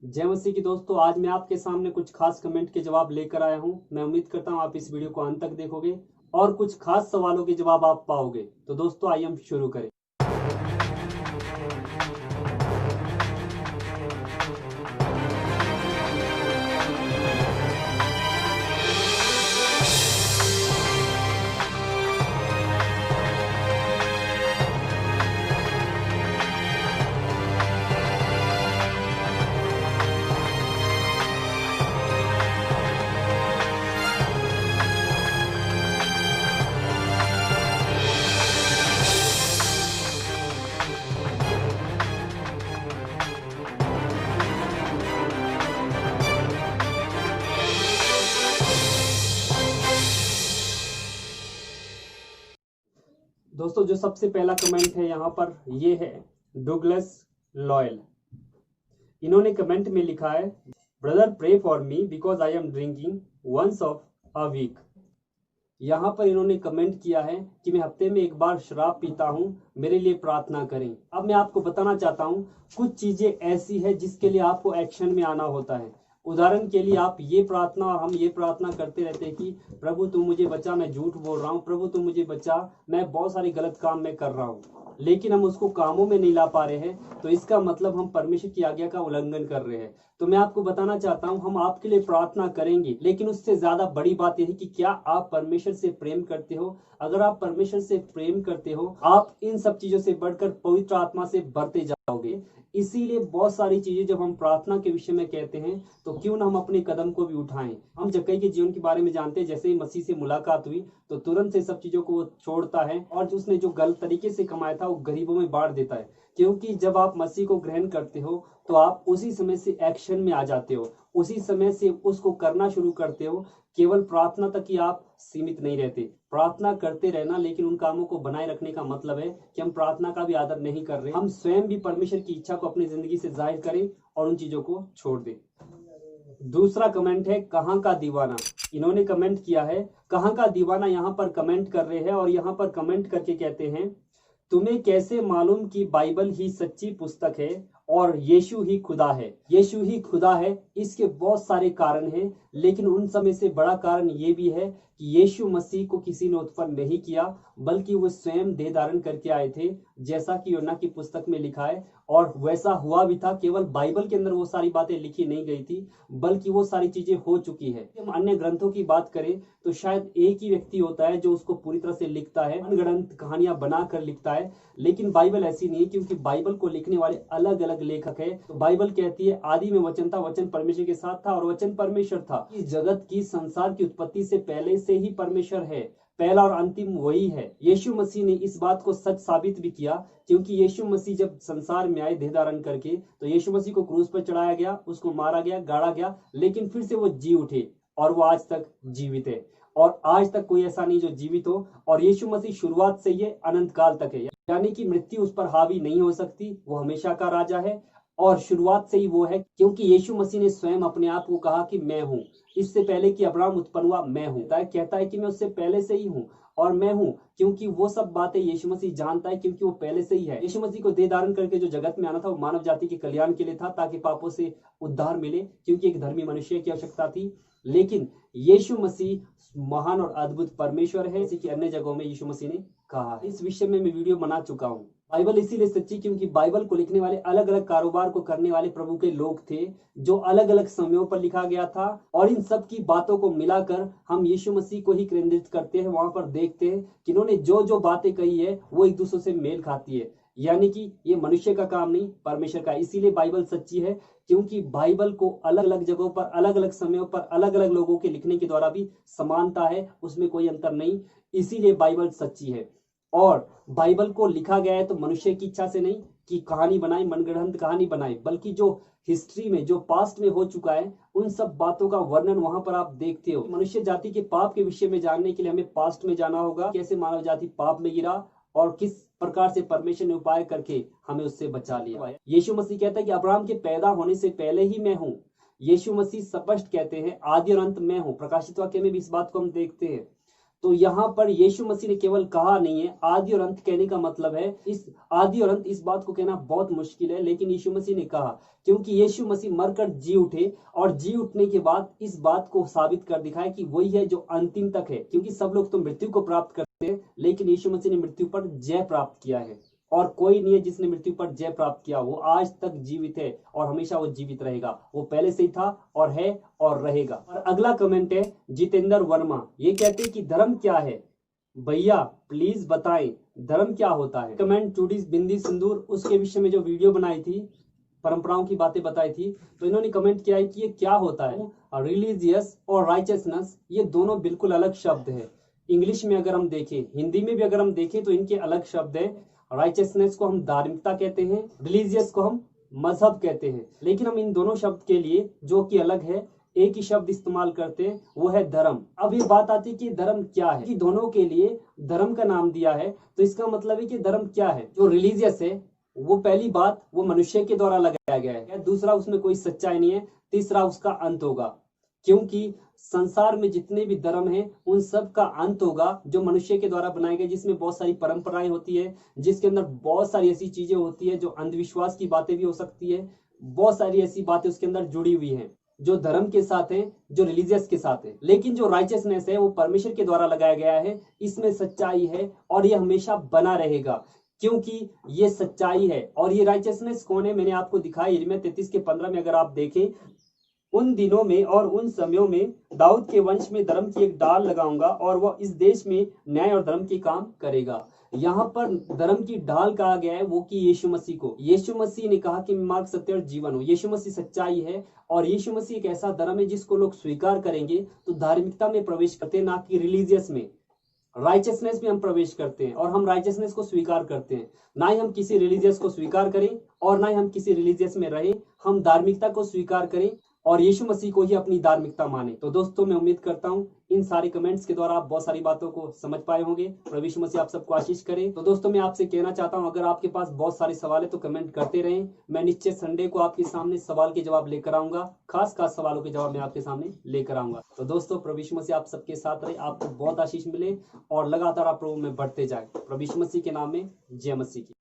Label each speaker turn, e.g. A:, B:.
A: जय मसीह की दोस्तों, आज मैं आपके सामने कुछ खास कमेंट के जवाब लेकर आया हूं। मैं उम्मीद करता हूं आप इस वीडियो को अंत तक देखोगे और कुछ खास सवालों के जवाब आप पाओगे। तो दोस्तों आइए हम शुरू करें। दोस्तों जो सबसे पहला कमेंट है यहाँ पर ये है डुगलस लॉयल। इन्होंने कमेंट में लिखा है, brother pray for me because I am drinking once of a week. यहाँ पर इन्होंने कमेंट किया है कि मैं हफ्ते में एक बार शराब पीता हूँ, मेरे लिए प्रार्थना करें। अब मैं आपको बताना चाहता हूँ कुछ चीजें ऐसी है जिसके लिए आपको एक्शन में आना होता है। उदाहरण के लिए आप ये प्रार्थना और हम ये प्रार्थना करते रहते हैं कि प्रभु तू मुझे बचा, मैं झूठ बोल रहा हूँ, प्रभु तू मुझे बचा, मैं बहुत सारे गलत काम मैं कर रहा हूँ, लेकिन हम उसको कामों में नहीं ला पा रहे हैं, तो इसका मतलब हम परमेश्वर की आज्ञा का उल्लंघन कर रहे हैं। तो मैं आपको बताना चाहता हूं हम आपके लिए प्रार्थना करेंगे, लेकिन उससे ज्यादा बड़ी बात यह है कि क्या आप परमेश्वर से प्रेम करते हो। अगर आप परमेश्वर से प्रेम करते हो, आप इन सब चीजों से बढ़कर पवित्र आत्मा से बढ़ते जाओगे। इसीलिए बहुत सारी चीजें जब हम प्रार्थना के विषय में कहते हैं तो क्यों ना हम अपने कदम को भी उठाएं। हम जक्कई के जीवन के बारे में जानते हैं, जैसे ही मसीह से मुलाकात हुई तो तुरंत से सब चीजों को वो छोड़ता है और जो उसने जो गलत तरीके से कमाया था वो गरीबों में बांट देता है। क्योंकि जब आप मसीह को ग्रहण करते हो तो आप उसी समय से एक्शन में आ जाते हो, उसी समय से उसको करना शुरू करते हो। केवल प्रार्थना तक ही आप सीमित नहीं रहते, प्रार्थना करते रहना, लेकिन उन कामों को बनाए रखने का मतलब है कि हम प्रार्थना का भी आदर नहीं कर रहे, हम स्वयं भी परमेश्वर की इच्छा को अपनी जिंदगी से जाहिर करें और उन चीजों को छोड़ दें। दूसरा कमेंट है कहां का दीवाना। इन्होंने कमेंट किया है कहां का दीवाना, यहाँ पर कमेंट कर रहे हैं और यहाँ पर कमेंट करके कहते हैं, तुम्हें कैसे मालूम कि बाइबल ही सच्ची पुस्तक है और यीशु ही खुदा है। यीशु ही खुदा है, इसके बहुत सारे कारण हैं, लेकिन उन सब में से बड़ा कारण ये भी है कि यीशु मसीह को किसी ने उत्पन्न नहीं किया, बल्कि वो स्वयं देह धारण करके आए थे, जैसा कि यूहन्ना की पुस्तक में लिखा है। और वैसा हुआ भी था, केवल बाइबल के अंदर वो सारी बातें लिखी नहीं गई थी, बल्कि वो सारी चीजें हो चुकी है। हम अन्य ग्रंथों की बात करें तो शायद एक ही व्यक्ति होता है जो उसको पूरी तरह से लिखता है, अनगढ़ंत कहानियां बनाकर लिखता है, लेकिन बाइबल ऐसी नहीं है, क्योंकि बाइबल को लिखने वाले अलग अलग लेखक है। तो बाइबल कहती है आदि में वचन था, वचन परमेश्वर के साथ था और वचन परमेश्वर था। इस जगत की संसार की उत्पत्ति से पहले से ही परमेश्वर है, पहला और अंतिम वही है। यीशु मसीह ने इस बात को सच साबित भी किया, क्योंकि यीशु मसीह जब संसार में आए देह धारण करके, तो यीशु मसीह को क्रूस पर चढ़ाया गया, उसको मारा गया, गाड़ा गया, लेकिन फिर से वो जी उठे और वो आज तक जीवित है। और आज तक कोई ऐसा नहीं जो जीवित हो, और यीशु मसीह शुरुआत से ये अनंत काल तक है, यानी कि मृत्यु उस पर हावी नहीं हो सकती। वो हमेशा का राजा है और शुरुआत से ही वो है, क्योंकि यीशु मसीह ने स्वयं अपने आप को कहा कि मैं हूं। इससे पहले कि अब्राहम उत्पन्न हुआ मैं हूं, कहता है कि मैं उससे पहले से ही हूं और मैं हूं, क्योंकि वो सब बातें यीशु मसीह जानता है, क्योंकि वो पहले से ही है। यीशु मसीह को देह धारण करके जो जगत में आना था वो मानव जाति के कल्याण के लिए था, ताकि पापों से उद्धार मिले, क्योंकि एक धर्मी मनुष्य की आवश्यकता थी। लेकिन यीशु मसीह महान और अद्भुत परमेश्वर है, जैसे कि अन्य जगहों में यीशु मसीह ने कहा। इस विषय में मैं वीडियो बना चुका हूं। बाइबल इसीलिए सच्ची क्योंकि बाइबल को लिखने वाले अलग अलग कारोबार को करने वाले प्रभु के लोग थे, जो अलग अलग समयों पर लिखा गया था, और इन सब की बातों को मिलाकर हम यीशु मसीह को ही केंद्रित करते हैं। वहां पर देखते हैं कि इन्होंने जो जो बातें कही है वो एक दूसरे से मेल खाती है, यानी कि ये मनुष्य का काम नहीं, परमेश्वर का। इसीलिए बाइबल सच्ची है, क्योंकि बाइबल को अलग अलग जगहों पर अलग अलग समयों पर अलग अलग लोगों के लिखने के द्वारा भी समानता है, उसमें कोई अंतर नहीं। इसीलिए बाइबल सच्ची है। और बाइबल को लिखा गया है तो मनुष्य की इच्छा से नहीं कि कहानी बनाए, मनगढ़ंत कहानी बनाए, बल्कि जो हिस्ट्री में, जो पास्ट में हो चुका है, उन सब बातों का वर्णन वहां पर आप देखते हो। मनुष्य जाति के पाप के विषय में जानने के लिए हमें पास्ट में जाना होगा, कैसे मानव जाति पाप में गिरा और किस प्रकार से परमेश्वर ने उपाय करके हमें उससे बचा लिया। यीशु मसीह कहता है कि अब्राहम के पैदा होने से पहले ही मैं हूं। यीशु मसीह स्पष्ट कहते हैं आदि और अंत मैं हूं। प्रकाशित वाक्य में भी इस बात को हम देखते हैं। तो यहाँ पर यीशु मसीह ने केवल कहा नहीं है, आदि और अंत कहने का मतलब है, इस आदि और अंत इस बात को कहना बहुत मुश्किल है, लेकिन यीशु मसीह ने कहा, क्योंकि यीशु मसीह मरकर जी उठे और जी उठने के बाद इस बात को साबित कर दिखाया कि वही है जो अंतिम तक है। क्योंकि सब लोग तो मृत्यु को प्राप्त करते हैं, लेकिन यीशु मसीह ने मृत्यु पर जय प्राप्त किया है, और कोई नहीं है जिसने मृत्यु पर जय प्राप्त किया। वो आज तक जीवित है और हमेशा वो जीवित रहेगा। वो पहले से ही था और है और रहेगा। और अगला कमेंट है जितेंद्र वर्मा। ये कहते हैं कि धर्म क्या है, भैया प्लीज बताएं धर्म क्या होता है। कमेंट चूड़ी बिंदी सिंदूर उसके विषय में जो वीडियो बनाई थी, परंपराओं की बातें बताई थी, तो इन्होंने कमेंट किया है कि ये क्या होता है। रिलीजियस और राइचियसनेस ये दोनों बिल्कुल अलग शब्द है। इंग्लिश में अगर हम देखें, हिंदी में भी अगर हम देखें तो इनके अलग शब्द है। राइचियसनेस को हम धार्मिकता कहते हैं, रिलीजियस को हम मजहब कहते हैं। लेकिन हम इन दोनों शब्द के लिए जो कि अलग है एक ही शब्द इस्तेमाल करते हैं, वो है धर्म। अब ये बात आती है कि धर्म क्या है, कि दोनों के लिए धर्म का नाम दिया है, तो इसका मतलब है कि धर्म क्या है। जो रिलीजियस है वो पहली बात वो मनुष्य के द्वारा लगाया गया है, दूसरा उसमें कोई सच्चाई नहीं है, तीसरा उसका अंत होगा। क्योंकि संसार में जितने भी धर्म हैं उन सब का अंत होगा जो मनुष्य के द्वारा बनाए गए, जिसमें बहुत सारी परंपराएं होती है, जिसके अंदर बहुत सारी ऐसी चीजें होती है जो अंधविश्वास की बातें भी हो सकती है, बहुत सारी ऐसी बातें उसके अंदर जुड़ी हुई हैं जो धर्म के साथ है, जो रिलीजियस के साथ है। लेकिन जो राइचियसनेस है वो परमेश्वर के द्वारा लगाया गया है, इसमें सच्चाई है और ये हमेशा बना रहेगा, क्योंकि ये सच्चाई है। और ये राइचियसनेस कौन है, मैंने आपको दिखाया यिर्मयाह 33:15 में। अगर आप देखें, उन दिनों में और उन समयों में दाऊद के वंश में धर्म की एक डाल लगाऊंगा और वह इस देश में न्याय और धर्म के काम करेगा। यहाँ पर धर्म की ढाल कहा गया है वो कि यीशु मसीह को। यीशु मसीह ने कहा कि मैं मार्ग, सत्य और जीवन हूँ। यीशु मसीह सच्चाई है और यीशु मसीह एक ऐसा धर्म है जिसको लोग स्वीकार करेंगे तो धार्मिकता में प्रवेश करते हैं, ना कि रिलीजियस में। राइचियसनेस में हम प्रवेश करते हैं और हम राइचियसनेस को स्वीकार करते हैं। ना ही हम किसी रिलीजियस को स्वीकार करें और ना ही हम किसी रिलीजियस में रहें, हम धार्मिकता को स्वीकार करें और यीशु मसीह को ही अपनी धार्मिकता माने। तो दोस्तों मैं उम्मीद करता हूं इन सारे कमेंट्स के द्वारा आप बहुत सारी बातों को समझ पाए होंगे। प्रभु यीशु मसीह आप सबको आशीष करे। तो दोस्तों मैं आपसे कहना चाहता हूं, अगर आपके पास बहुत सारे सवाल है तो कमेंट करते रहें। मैं निश्चित संडे को आपके सामने सवाल के जवाब लेकर आऊंगा, खास सवालों के जवाब मैं आपके सामने लेकर आऊंगा। तो दोस्तों प्रभु यीशु मसीह आप सबके साथ रहे, आपको बहुत आशीष मिले और लगातार आप प्रभु में बढ़ते जाए। प्रभु यीशु मसीह के नाम में जय मसीह की।